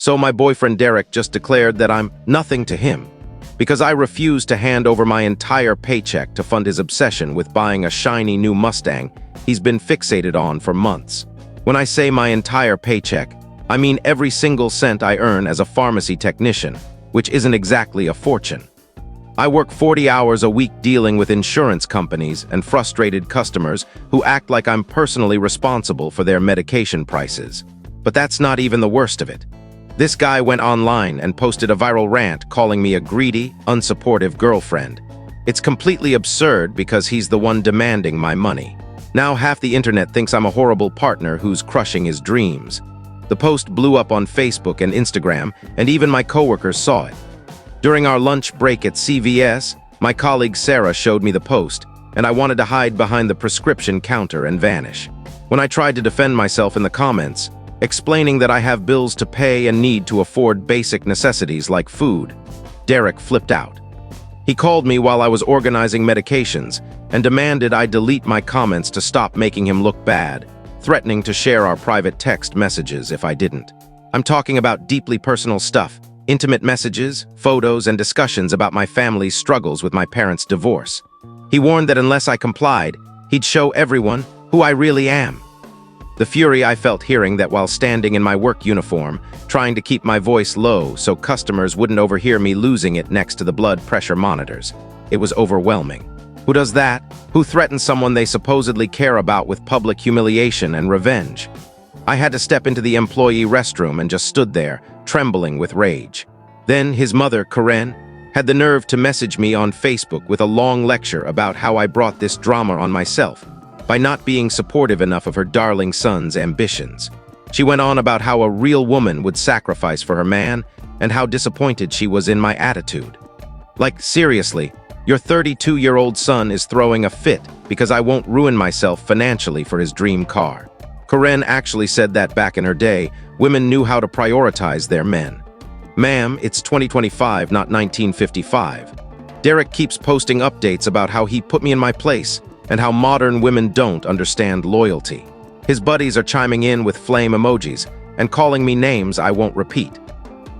So my boyfriend Derek just declared that I'm nothing to him because I refused to hand over my entire paycheck to fund his obsession with buying a shiny new Mustang he's been fixated on for months. When I say my entire paycheck, I mean every single cent I earn as a pharmacy technician, which isn't exactly a fortune. I work 40 hours a week dealing with insurance companies and frustrated customers who act like I'm personally responsible for their medication prices. But that's not even the worst of it. This guy went online and posted a viral rant calling me a greedy, unsupportive girlfriend. It's completely absurd because he's the one demanding my money. Now half the internet thinks I'm a horrible partner who's crushing his dreams. The post blew up on Facebook and Instagram, and even my coworkers saw it. During our lunch break at CVS, my colleague Sarah showed me the post, and I wanted to hide behind the prescription counter and vanish. When I tried to defend myself in the comments, explaining that I have bills to pay and need to afford basic necessities like food, Derek flipped out. He called me while I was organizing medications and demanded I delete my comments to stop making him look bad, threatening to share our private text messages if I didn't. I'm talking about deeply personal stuff, intimate messages, photos, and discussions about my family's struggles with my parents' divorce. He warned that unless I complied, he'd show everyone who I really am. The fury I felt hearing that while standing in my work uniform, trying to keep my voice low so customers wouldn't overhear me losing it next to the blood pressure monitors. It was overwhelming. Who does that? Who threatens someone they supposedly care about with public humiliation and revenge? I had to step into the employee restroom and just stood there, trembling with rage. Then his mother, Karen, had the nerve to message me on Facebook with a long lecture about how I brought this drama on myself by not being supportive enough of her darling son's ambitions. She went on about how a real woman would sacrifice for her man and how disappointed she was in my attitude. Like, seriously, your 32-year-old son is throwing a fit because I won't ruin myself financially for his dream car. Karen actually said that back in her day, women knew how to prioritize their men. Ma'am, it's 2025, not 1955. Derek keeps posting updates about how he put me in my place and how modern women don't understand loyalty. His buddies are chiming in with flame emojis and calling me names I won't repeat.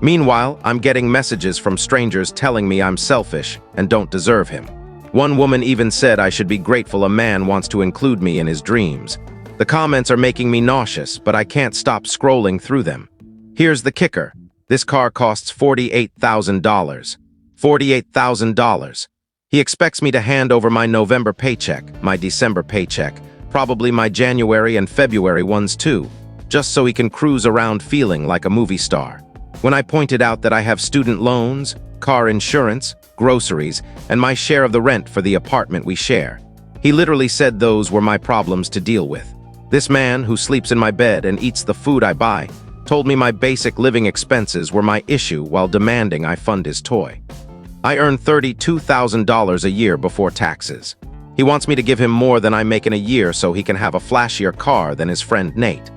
Meanwhile, I'm getting messages from strangers telling me I'm selfish and don't deserve him. One woman even said I should be grateful a man wants to include me in his dreams. The comments are making me nauseous, but I can't stop scrolling through them. Here's the kicker. This car costs $48,000. $48,000. He expects me to hand over my November paycheck, my December paycheck, probably my January and February ones too, just so he can cruise around feeling like a movie star. When I pointed out that I have student loans, car insurance, groceries, and my share of the rent for the apartment we share, he literally said those were my problems to deal with. This man, who sleeps in my bed and eats the food I buy, told me my basic living expenses were my issue while demanding I fund his toy. I earn $32,000 a year before taxes. He wants me to give him more than I make in a year so he can have a flashier car than his friend Nate.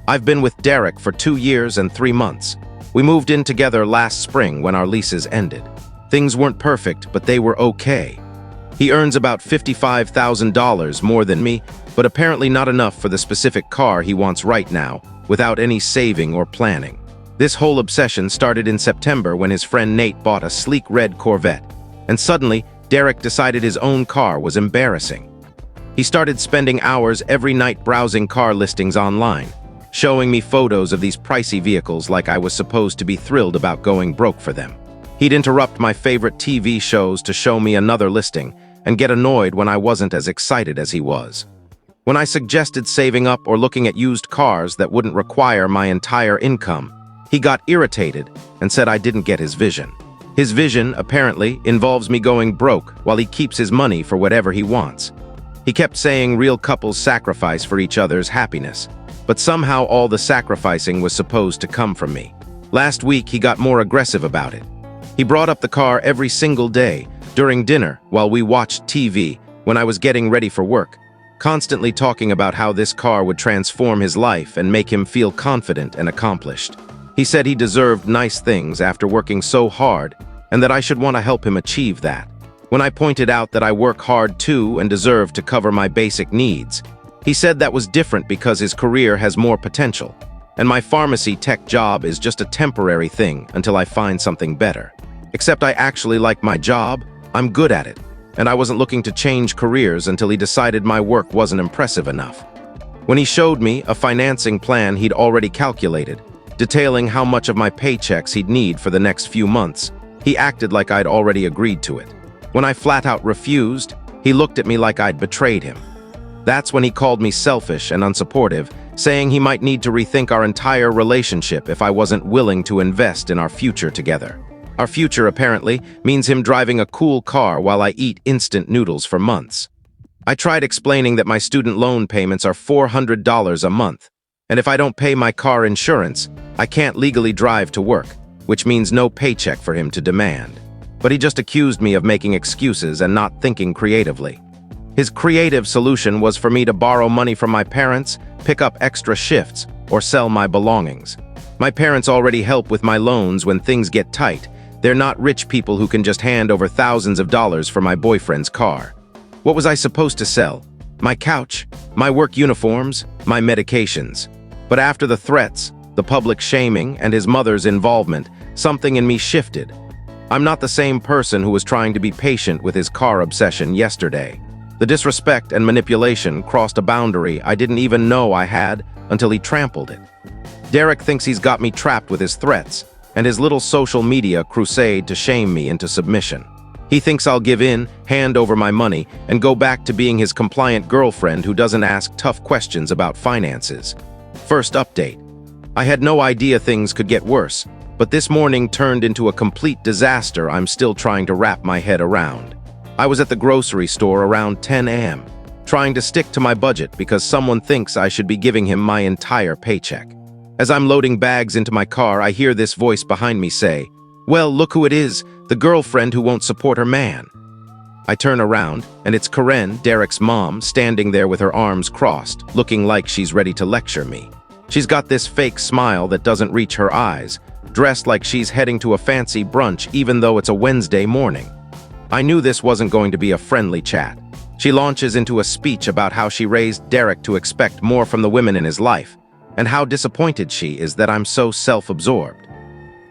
I've been with Derek for 2 years and 3 months. We moved in together last spring when our leases ended. Things weren't perfect, but they were okay. He earns about $55,000 more than me, but apparently not enough for the specific car he wants right now, without any saving or planning. This whole obsession started in September when his friend Nate bought a sleek red Corvette, and suddenly, Derek decided his own car was embarrassing. He started spending hours every night browsing car listings online, showing me photos of these pricey vehicles like I was supposed to be thrilled about going broke for them. He'd interrupt my favorite TV shows to show me another listing and get annoyed when I wasn't as excited as he was. When I suggested saving up or looking at used cars that wouldn't require my entire income, he got irritated and said I didn't get his vision. His vision, apparently, involves me going broke while he keeps his money for whatever he wants. He kept saying real couples sacrifice for each other's happiness, but somehow all the sacrificing was supposed to come from me. Last week, he got more aggressive about it. He brought up the car every single day, during dinner, while we watched TV, when I was getting ready for work, constantly talking about how this car would transform his life and make him feel confident and accomplished. He said he deserved nice things after working so hard and that I should want to help him achieve that. When I pointed out that I work hard too and deserve to cover my basic needs, he said that was different because his career has more potential. and my pharmacy tech job is just a temporary thing until I find something better. Except I actually like my job, I'm good at it, and I wasn't looking to change careers until he decided my work wasn't impressive enough. When he showed me a financing plan he'd already calculated, detailing how much of my paychecks he'd need for the next few months, he acted like I'd already agreed to it. When I flat out refused, he looked at me like I'd betrayed him. That's when he called me selfish and unsupportive, saying he might need to rethink our entire relationship if I wasn't willing to invest in our future together. Our future, apparently, means him driving a cool car while I eat instant noodles for months. I tried explaining that my student loan payments are $400 a month, and if I don't pay my car insurance, I can't legally drive to work, which means no paycheck for him to demand. But he just accused me of making excuses and not thinking creatively. His creative solution was for me to borrow money from my parents, pick up extra shifts, or sell my belongings. My parents already help with my loans when things get tight. They're not rich people who can just hand over thousands of dollars for my boyfriend's car. What was I supposed to sell? My couch, my work uniforms, my medications. But after the threats, the public shaming, and his mother's involvement, something in me shifted. I'm not the same person who was trying to be patient with his car obsession yesterday. The disrespect and manipulation crossed a boundary I didn't even know I had until he trampled it. Derek thinks he's got me trapped with his threats and his little social media crusade to shame me into submission. He thinks I'll give in, hand over my money, and go back to being his compliant girlfriend who doesn't ask tough questions about finances. First update. I had no idea things could get worse, but this morning turned into a complete disaster I'm still trying to wrap my head around. I was at the grocery store around 10 a.m., trying to stick to my budget because someone thinks I should be giving him my entire paycheck. As I'm loading bags into my car, I hear this voice behind me say, "Well, look who it is, the girlfriend who won't support her man." I turn around, and it's Karen, Derek's mom, standing there with her arms crossed, looking like she's ready to lecture me. She's got this fake smile that doesn't reach her eyes, dressed like she's heading to a fancy brunch even though it's a Wednesday morning. I knew this wasn't going to be a friendly chat. She launches into a speech about how she raised Derek to expect more from the women in his life, and how disappointed she is that I'm so self-absorbed.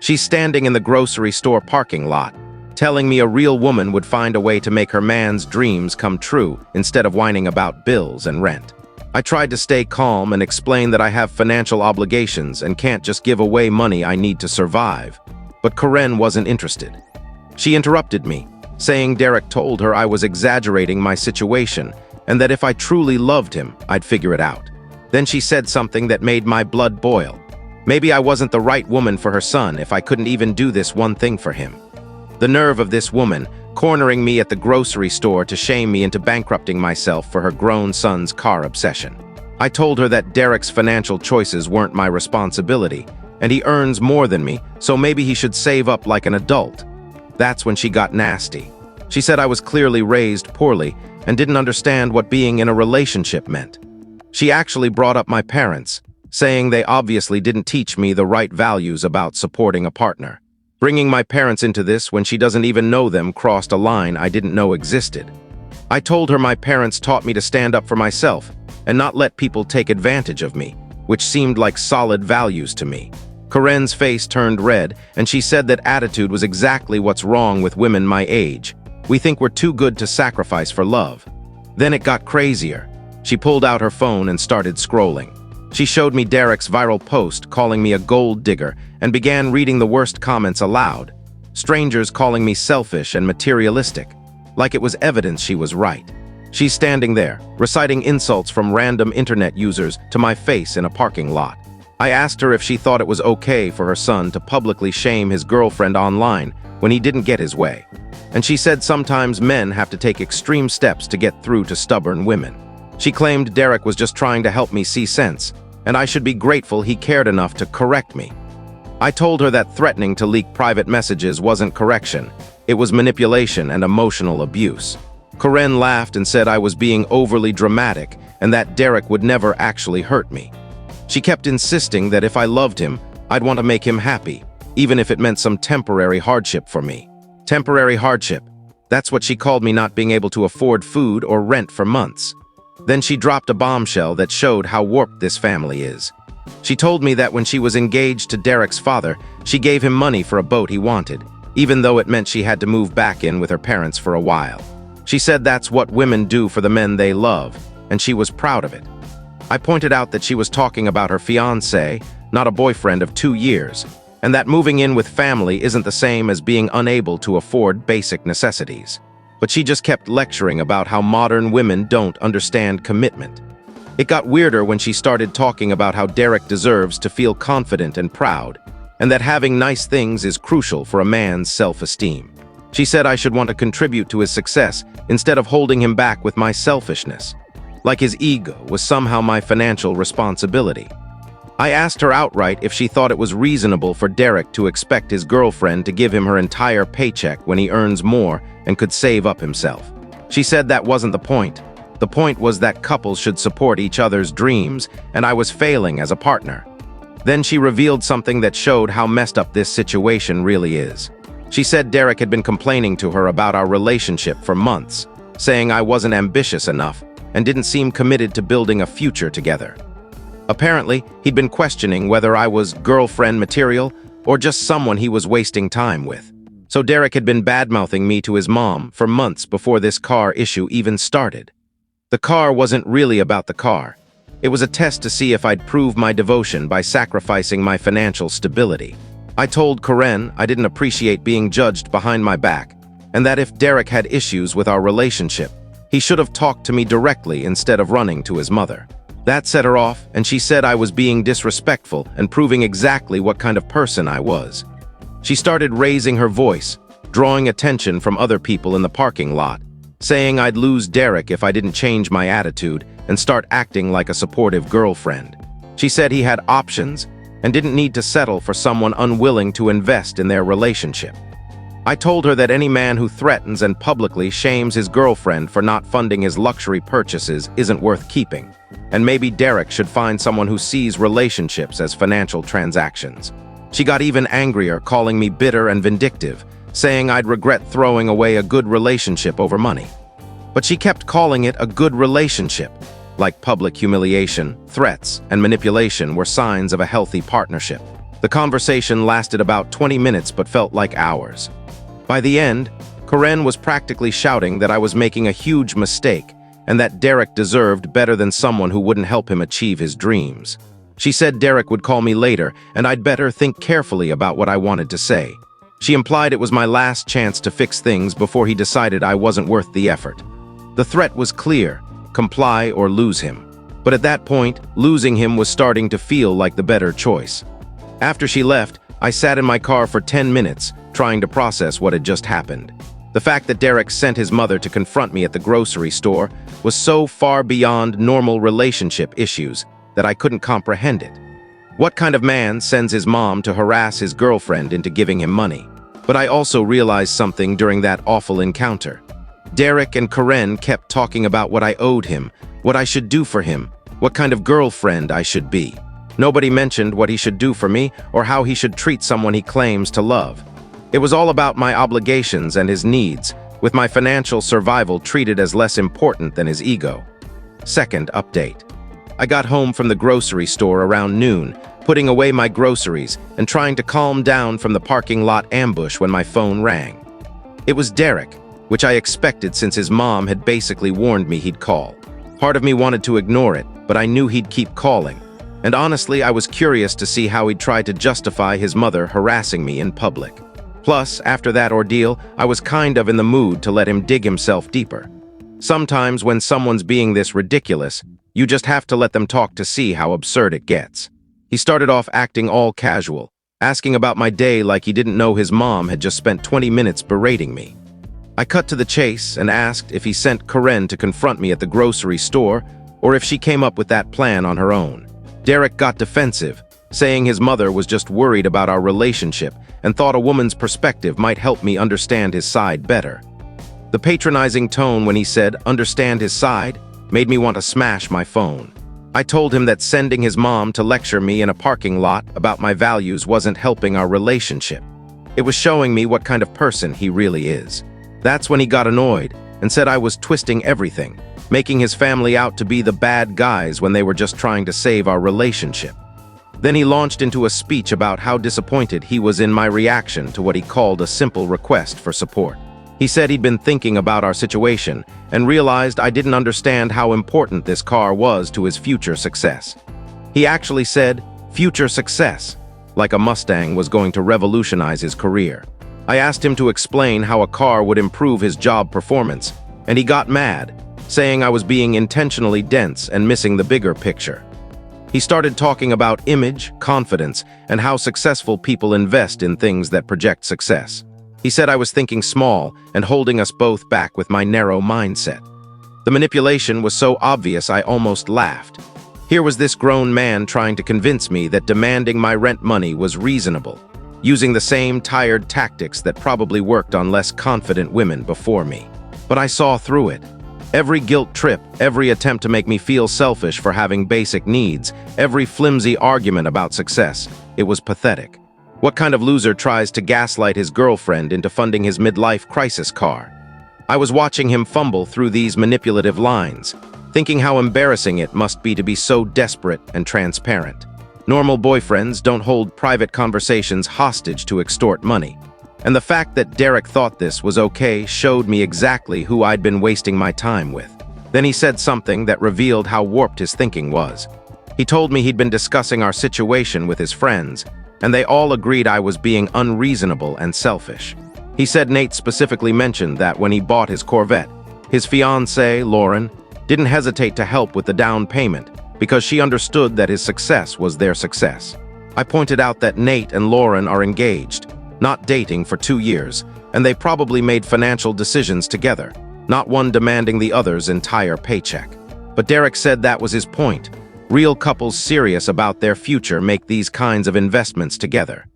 She's standing in the grocery store parking lot, telling me a real woman would find a way to make her man's dreams come true instead of whining about bills and rent. I tried to stay calm and explain that I have financial obligations and can't just give away money I need to survive. But Karen wasn't interested. She interrupted me, saying Derek told her I was exaggerating my situation and that if I truly loved him, I'd figure it out. Then she said something that made my blood boil. Maybe I wasn't the right woman for her son if I couldn't even do this one thing for him. The nerve of this woman, cornering me at the grocery store to shame me into bankrupting myself for her grown son's car obsession. I told her that Derek's financial choices weren't my responsibility, and he earns more than me, so maybe he should save up like an adult. That's when she got nasty. She said I was clearly raised poorly and didn't understand what being in a relationship meant. She actually brought up my parents, saying they obviously didn't teach me the right values about supporting a partner. Bringing my parents into this when she doesn't even know them crossed a line I didn't know existed. I told her my parents taught me to stand up for myself and not let people take advantage of me, which seemed like solid values to me. Karen's face turned red, and she said that attitude was exactly what's wrong with women my age. We think we're too good to sacrifice for love. Then it got crazier. She pulled out her phone and started scrolling. She showed me Derek's viral post calling me a gold digger and began reading the worst comments aloud. Strangers calling me selfish and materialistic, like it was evidence she was right. She's standing there, reciting insults from random internet users to my face in a parking lot. I asked her if she thought it was okay for her son to publicly shame his girlfriend online when he didn't get his way. And she said sometimes men have to take extreme steps to get through to stubborn women. She claimed Derek was just trying to help me see sense, and I should be grateful he cared enough to correct me. I told her that threatening to leak private messages wasn't correction. It was manipulation and emotional abuse. Karen laughed and said I was being overly dramatic and that Derek would never actually hurt me. She kept insisting that if I loved him, I'd want to make him happy, even if it meant some temporary hardship for me. Temporary hardship. That's what she called me not being able to afford food or rent for months. Then she dropped a bombshell that showed how warped this family is. She told me that when she was engaged to Derek's father, she gave him money for a boat he wanted, even though it meant she had to move back in with her parents for a while. She said that's what women do for the men they love, and she was proud of it. I pointed out that she was talking about her fiancé, not a boyfriend of 2 years, and that moving in with family isn't the same as being unable to afford basic necessities. But she just kept lecturing about how modern women don't understand commitment. It got weirder when she started talking about how Derek deserves to feel confident and proud, and that having nice things is crucial for a man's self-esteem. She said I should want to contribute to his success instead of holding him back with my selfishness, like his ego was somehow my financial responsibility. I asked her outright if she thought it was reasonable for Derek to expect his girlfriend to give him her entire paycheck when he earns more and could save up himself. She said that wasn't the point. The point was that couples should support each other's dreams, and I was failing as a partner. Then she revealed something that showed how messed up this situation really is. She said Derek had been complaining to her about our relationship for months, saying I wasn't ambitious enough and didn't seem committed to building a future together. Apparently, he'd been questioning whether I was girlfriend material or just someone he was wasting time with. So Derek had been bad-mouthing me to his mom for months before this car issue even started. The car wasn't really about the car. It was a test to see if I'd prove my devotion by sacrificing my financial stability. I told Karen I didn't appreciate being judged behind my back, and that if Derek had issues with our relationship, he should have talked to me directly instead of running to his mother. That set her off, and she said I was being disrespectful and proving exactly what kind of person I was. She started raising her voice, drawing attention from other people in the parking lot, saying I'd lose Derek if I didn't change my attitude and start acting like a supportive girlfriend. She said he had options and didn't need to settle for someone unwilling to invest in their relationship. I told her that any man who threatens and publicly shames his girlfriend for not funding his luxury purchases isn't worth keeping, and maybe Derek should find someone who sees relationships as financial transactions. She got even angrier, calling me bitter and vindictive, saying I'd regret throwing away a good relationship over money. But she kept calling it a good relationship, like public humiliation, threats, and manipulation were signs of a healthy partnership. The conversation lasted about 20 minutes but felt like hours. By the end, Karen was practically shouting that I was making a huge mistake and that Derek deserved better than someone who wouldn't help him achieve his dreams. She said Derek would call me later and I'd better think carefully about what I wanted to say. She implied it was my last chance to fix things before he decided I wasn't worth the effort. The threat was clear: comply or lose him. But at that point, losing him was starting to feel like the better choice. After she left, I sat in my car for 10 minutes, trying to process what had just happened. The fact that Derek sent his mother to confront me at the grocery store was so far beyond normal relationship issues that I couldn't comprehend it. What kind of man sends his mom to harass his girlfriend into giving him money? But I also realized something during that awful encounter. Derek and Karen kept talking about what I owed him, what I should do for him, what kind of girlfriend I should be. Nobody mentioned what he should do for me or how he should treat someone he claims to love. It was all about my obligations and his needs, with my financial survival treated as less important than his ego. Second update. I got home from the grocery store around noon, putting away my groceries and trying to calm down from the parking lot ambush when my phone rang. It was Derek, which I expected since his mom had basically warned me he'd call. Part of me wanted to ignore it, but I knew he'd keep calling. And honestly, I was curious to see how he'd try to justify his mother harassing me in public. Plus, after that ordeal, I was kind of in the mood to let him dig himself deeper. Sometimes when someone's being this ridiculous, you just have to let them talk to see how absurd it gets. He started off acting all casual, asking about my day like he didn't know his mom had just spent 20 minutes berating me. I cut to the chase and asked if he sent Karen to confront me at the grocery store or if she came up with that plan on her own. Derek got defensive, saying his mother was just worried about our relationship and thought a woman's perspective might help me understand his side better. The patronizing tone when he said, "understand his side," made me want to smash my phone. I told him that sending his mom to lecture me in a parking lot about my values wasn't helping our relationship. It was showing me what kind of person he really is. That's when he got annoyed and said I was twisting everything, making his family out to be the bad guys when they were just trying to save our relationship. Then he launched into a speech about how disappointed he was in my reaction to what he called a simple request for support. He said he'd been thinking about our situation and realized I didn't understand how important this car was to his future success. He actually said, "future success," like a Mustang was going to revolutionize his career. I asked him to explain how a car would improve his job performance, and he got mad, saying I was being intentionally dense and missing the bigger picture. He started talking about image, confidence, and how successful people invest in things that project success. He said I was thinking small and holding us both back with my narrow mindset. The manipulation was so obvious I almost laughed. Here was this grown man trying to convince me that demanding my rent money was reasonable, using the same tired tactics that probably worked on less confident women before me. But I saw through it. Every guilt trip, every attempt to make me feel selfish for having basic needs, every flimsy argument about success, it was pathetic. What kind of loser tries to gaslight his girlfriend into funding his midlife crisis car? I was watching him fumble through these manipulative lines, thinking how embarrassing it must be to be so desperate and transparent. Normal boyfriends don't hold private conversations hostage to extort money. And the fact that Derek thought this was okay showed me exactly who I'd been wasting my time with. Then he said something that revealed how warped his thinking was. He told me he'd been discussing our situation with his friends, and they all agreed I was being unreasonable and selfish. He said Nate specifically mentioned that when he bought his Corvette, his fiancée, Lauren, didn't hesitate to help with the down payment because she understood that his success was their success. I pointed out that Nate and Lauren are engaged, not dating for 2 years, and they probably made financial decisions together, not one demanding the other's entire paycheck. But Derek said that was his point. Real couples serious about their future make these kinds of investments together.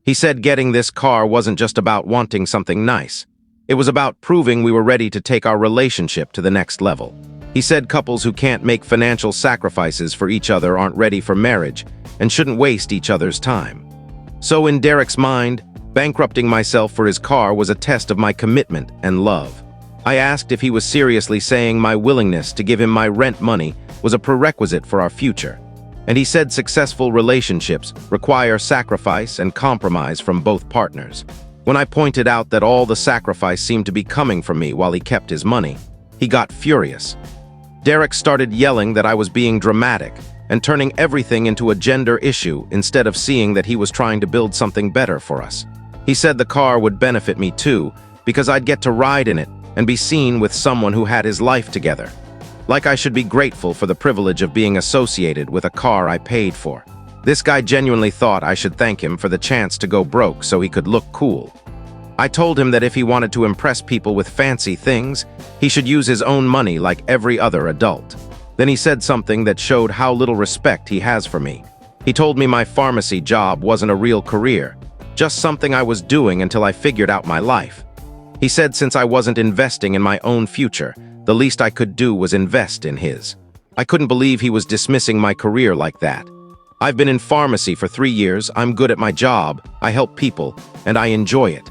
He said getting this car wasn't just about wanting something nice. It was about proving we were ready to take our relationship to the next level. He said couples who can't make financial sacrifices for each other aren't ready for marriage and shouldn't waste each other's time. So in Derek's mind, bankrupting myself for his car was a test of my commitment and love. I asked if he was seriously saying my willingness to give him my rent money was a prerequisite for our future, and he said successful relationships require sacrifice and compromise from both partners. When I pointed out that all the sacrifice seemed to be coming from me while he kept his money, he got furious. Derek started yelling that I was being dramatic and turning everything into a gender issue instead of seeing that he was trying to build something better for us. He said the car would benefit me too, because I'd get to ride in it and be seen with someone who had his life together. Like I should be grateful for the privilege of being associated with a car I paid for. This guy genuinely thought I should thank him for the chance to go broke so he could look cool. I told him that if he wanted to impress people with fancy things, he should use his own money like every other adult. Then he said something that showed how little respect he has for me. He told me my pharmacy job wasn't a real career, just something I was doing until I figured out my life. He said since I wasn't investing in my own future, the least I could do was invest in his. I couldn't believe he was dismissing my career like that. I've been in pharmacy for 3 years, I'm good at my job, I help people, and I enjoy it.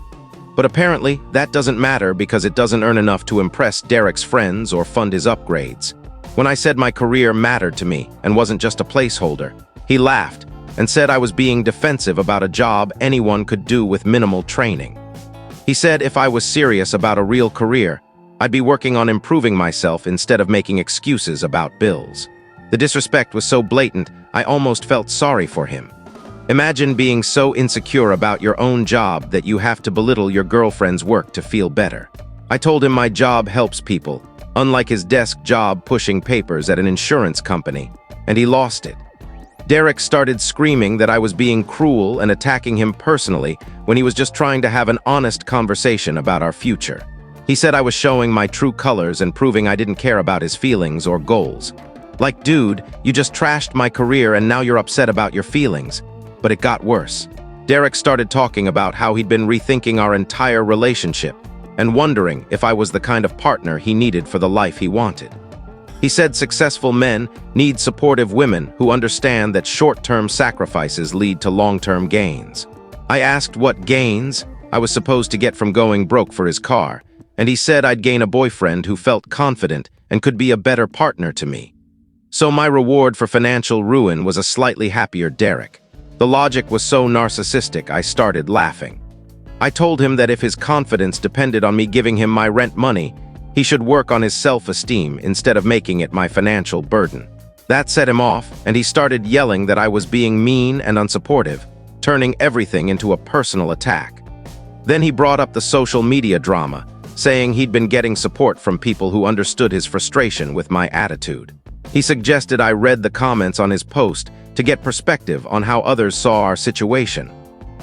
But apparently, that doesn't matter because it doesn't earn enough to impress Derek's friends or fund his upgrades. When I said my career mattered to me and wasn't just a placeholder, he laughed and said I was being defensive about a job anyone could do with minimal training. He said if I was serious about a real career, I'd be working on improving myself instead of making excuses about bills. The disrespect was so blatant, I almost felt sorry for him. Imagine being so insecure about your own job that you have to belittle your girlfriend's work to feel better. I told him my job helps people, unlike his desk job pushing papers at an insurance company, and he lost it. Derek started screaming that I was being cruel and attacking him personally when he was just trying to have an honest conversation about our future. He said I was showing my true colors and proving I didn't care about his feelings or goals. Like, dude, you just trashed my career and now you're upset about your feelings. But it got worse. Derek started talking about how he'd been rethinking our entire relationship and wondering if I was the kind of partner he needed for the life he wanted. He said successful men need supportive women who understand that short-term sacrifices lead to long-term gains. I asked what gains I was supposed to get from going broke for his car, and he said I'd gain a boyfriend who felt confident and could be a better partner to me. So my reward for financial ruin was a slightly happier Derek. The logic was so narcissistic, I started laughing. I told him that if his confidence depended on me giving him my rent money, he should work on his self-esteem instead of making it my financial burden. That set him off, and he started yelling that I was being mean and unsupportive, turning everything into a personal attack. Then he brought up the social media drama, saying he'd been getting support from people who understood his frustration with my attitude. He suggested I read the comments on his post to get perspective on how others saw our situation.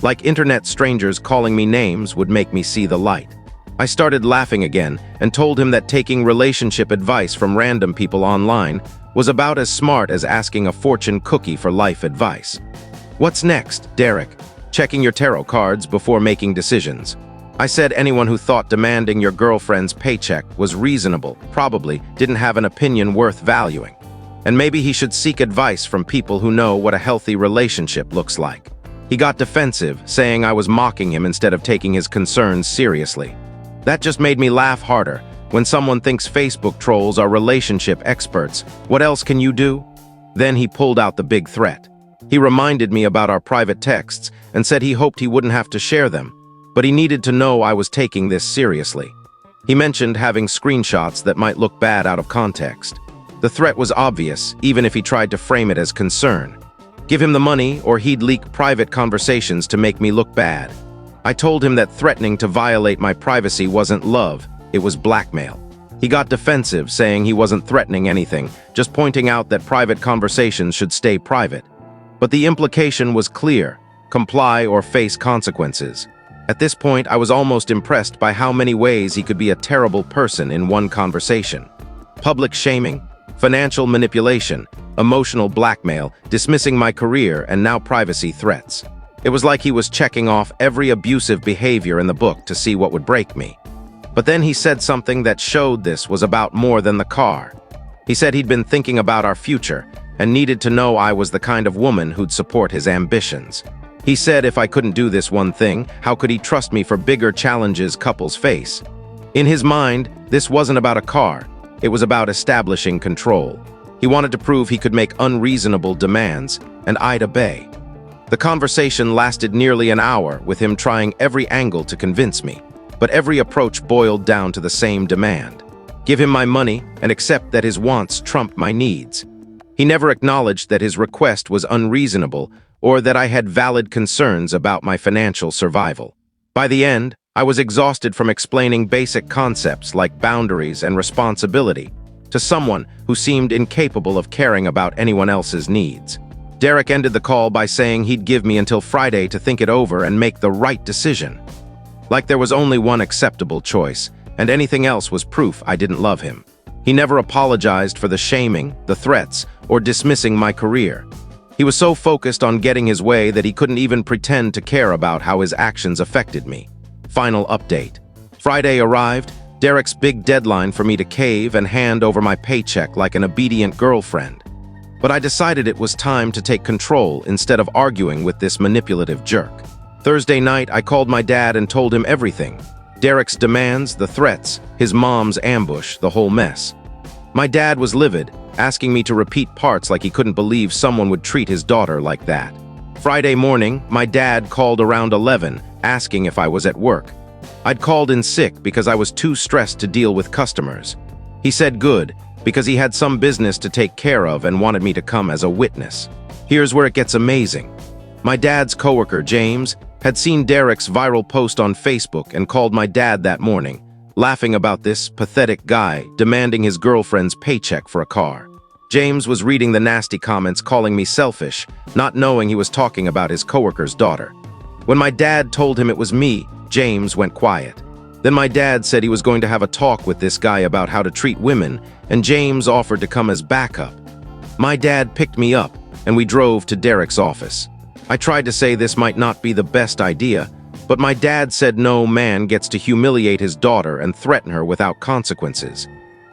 Like internet strangers calling me names would make me see the light. I started laughing again and told him that taking relationship advice from random people online was about as smart as asking a fortune cookie for life advice. What's next, Derek? Checking your tarot cards before making decisions. I said anyone who thought demanding your girlfriend's paycheck was reasonable probably didn't have an opinion worth valuing. And maybe he should seek advice from people who know what a healthy relationship looks like. He got defensive, saying I was mocking him instead of taking his concerns seriously. That just made me laugh harder. When someone thinks Facebook trolls are relationship experts, what else can you do? Then he pulled out the big threat. He reminded me about our private texts and said he hoped he wouldn't have to share them, but he needed to know I was taking this seriously. He mentioned having screenshots that might look bad out of context. The threat was obvious, even if he tried to frame it as concern. Give him the money or he'd leak private conversations to make me look bad. I told him that threatening to violate my privacy wasn't love, it was blackmail. He got defensive, saying he wasn't threatening anything, just pointing out that private conversations should stay private. But the implication was clear: comply or face consequences. At this point, I was almost impressed by how many ways he could be a terrible person in one conversation. Public shaming, financial manipulation, emotional blackmail, dismissing my career, and now privacy threats. It was like he was checking off every abusive behavior in the book to see what would break me. But then he said something that showed this was about more than the car. He said he'd been thinking about our future and needed to know I was the kind of woman who'd support his ambitions. He said if I couldn't do this one thing, how could he trust me for bigger challenges couples face? In his mind, this wasn't about a car. It was about establishing control. He wanted to prove he could make unreasonable demands, and I'd obey. The conversation lasted nearly an hour, with him trying every angle to convince me, but every approach boiled down to the same demand: give him my money and accept that his wants trumped my needs. He never acknowledged that his request was unreasonable or that I had valid concerns about my financial survival. By the end, I was exhausted from explaining basic concepts like boundaries and responsibility to someone who seemed incapable of caring about anyone else's needs. Derek ended the call by saying he'd give me until Friday to think it over and make the right decision. Like there was only one acceptable choice, and anything else was proof I didn't love him. He never apologized for the shaming, the threats, or dismissing my career. He was so focused on getting his way that he couldn't even pretend to care about how his actions affected me. Final update. Friday arrived, Derek's big deadline for me to cave and hand over my paycheck like an obedient girlfriend. But I decided it was time to take control instead of arguing with this manipulative jerk. Thursday night, I called my dad and told him everything. Derek's demands, the threats, his mom's ambush, the whole mess. My dad was livid, asking me to repeat parts like he couldn't believe someone would treat his daughter like that. Friday morning, my dad called around 11, asking if I was at work. I'd called in sick because I was too stressed to deal with customers. He said good, because he had some business to take care of and wanted me to come as a witness. Here's where it gets amazing. My dad's coworker, James, had seen Derek's viral post on Facebook and called my dad that morning, laughing about this pathetic guy demanding his girlfriend's paycheck for a car. James was reading the nasty comments calling me selfish, not knowing he was talking about his coworker's daughter. When my dad told him it was me, James went quiet. Then my dad said he was going to have a talk with this guy about how to treat women, and James offered to come as backup. My dad picked me up, and we drove to Derek's office. I tried to say this might not be the best idea, but my dad said no man gets to humiliate his daughter and threaten her without consequences.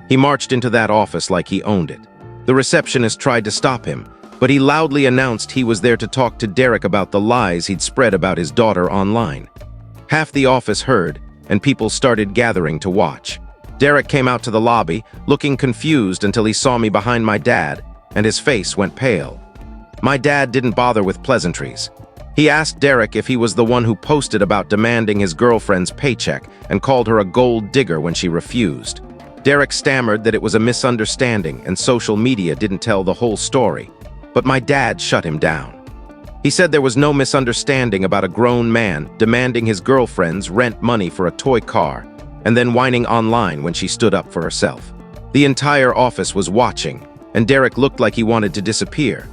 He marched into that office like he owned it. The receptionist tried to stop him, but he loudly announced he was there to talk to Derek about the lies he'd spread about his daughter online. Half the office heard, and people started gathering to watch. Derek came out to the lobby, looking confused until he saw me behind my dad, and his face went pale. My dad didn't bother with pleasantries. He asked Derek if he was the one who posted about demanding his girlfriend's paycheck and called her a gold digger when she refused. Derek stammered that it was a misunderstanding and social media didn't tell the whole story, but my dad shut him down. He said there was no misunderstanding about a grown man demanding his girlfriend's rent money for a toy car and then whining online when she stood up for herself. The entire office was watching, and Derek looked like he wanted to disappear.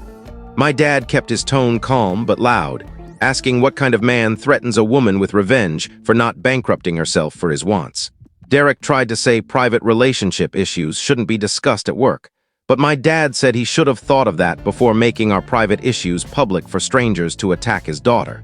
My dad kept his tone calm but loud, asking what kind of man threatens a woman with revenge for not bankrupting herself for his wants. Derek tried to say private relationship issues shouldn't be discussed at work, but my dad said he should have thought of that before making our private issues public for strangers to attack his daughter.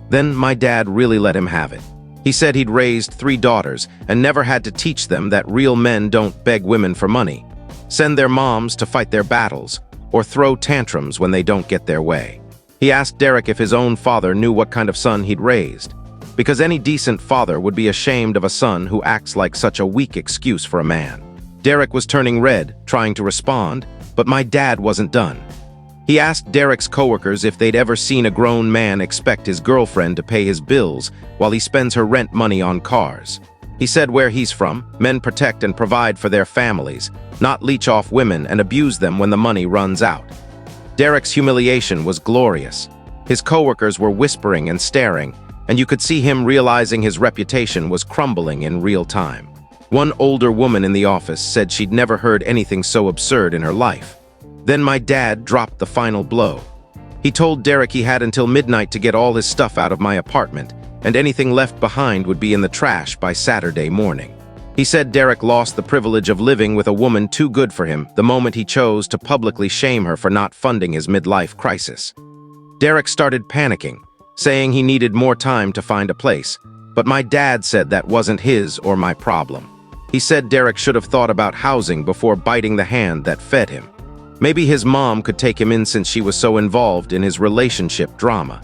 Then my dad really let him have it. He said he'd raised 3 daughters and never had to teach them that real men don't beg women for money, send their moms to fight their battles, or throw tantrums when they don't get their way. He asked Derek if his own father knew what kind of son he'd raised, because any decent father would be ashamed of a son who acts like such a weak excuse for a man. Derek was turning red, trying to respond, but my dad wasn't done. He asked Derek's coworkers if they'd ever seen a grown man expect his girlfriend to pay his bills while he spends her rent money on cars. He said where he's from, men protect and provide for their families, not leech off women and abuse them when the money runs out. Derek's humiliation was glorious. His coworkers were whispering and staring, and you could see him realizing his reputation was crumbling in real time. One older woman in the office said she'd never heard anything so absurd in her life. Then my dad dropped the final blow. He told Derek he had until midnight to get all his stuff out of my apartment, and anything left behind would be in the trash by Saturday morning. He said Derek lost the privilege of living with a woman too good for him the moment he chose to publicly shame her for not funding his midlife crisis. Derek started panicking, saying he needed more time to find a place, but my dad said that wasn't his or my problem. He said Derek should have thought about housing before biting the hand that fed him. Maybe his mom could take him in since she was so involved in his relationship drama.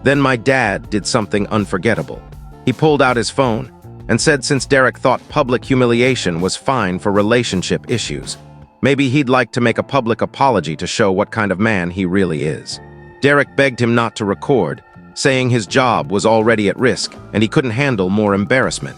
Then my dad did something unforgettable. He pulled out his phone and said since Derek thought public humiliation was fine for relationship issues, maybe he'd like to make a public apology to show what kind of man he really is. Derek begged him not to record, saying his job was already at risk and he couldn't handle more embarrassment.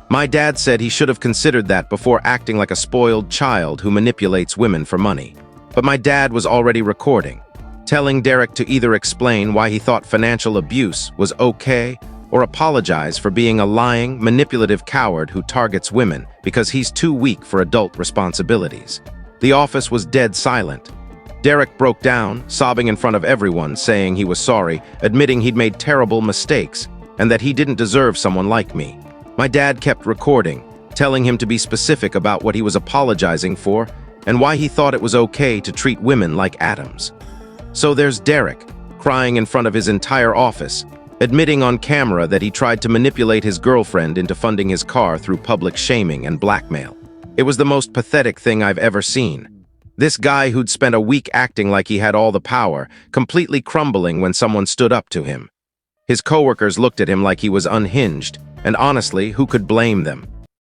My dad said he should have considered that before acting like a spoiled child who manipulates women for money. But my dad was already recording, telling Derek to either explain why he thought financial abuse was okay or apologize for being a lying, manipulative coward who targets women because he's too weak for adult responsibilities. The office was dead silent. Derek broke down, sobbing in front of everyone, saying he was sorry, admitting he'd made terrible mistakes, and that he didn't deserve someone like me. My dad kept recording, telling him to be specific about what he was apologizing for and why he thought it was okay to treat women like atoms. So there's Derek, crying in front of his entire office, admitting on camera that he tried to manipulate his girlfriend into funding his car through public shaming and blackmail. It was the most pathetic thing I've ever seen. This guy who'd spent a week acting like he had all the power, completely crumbling when someone stood up to him. His coworkers looked at him like he was unhinged, and honestly, who could blame them?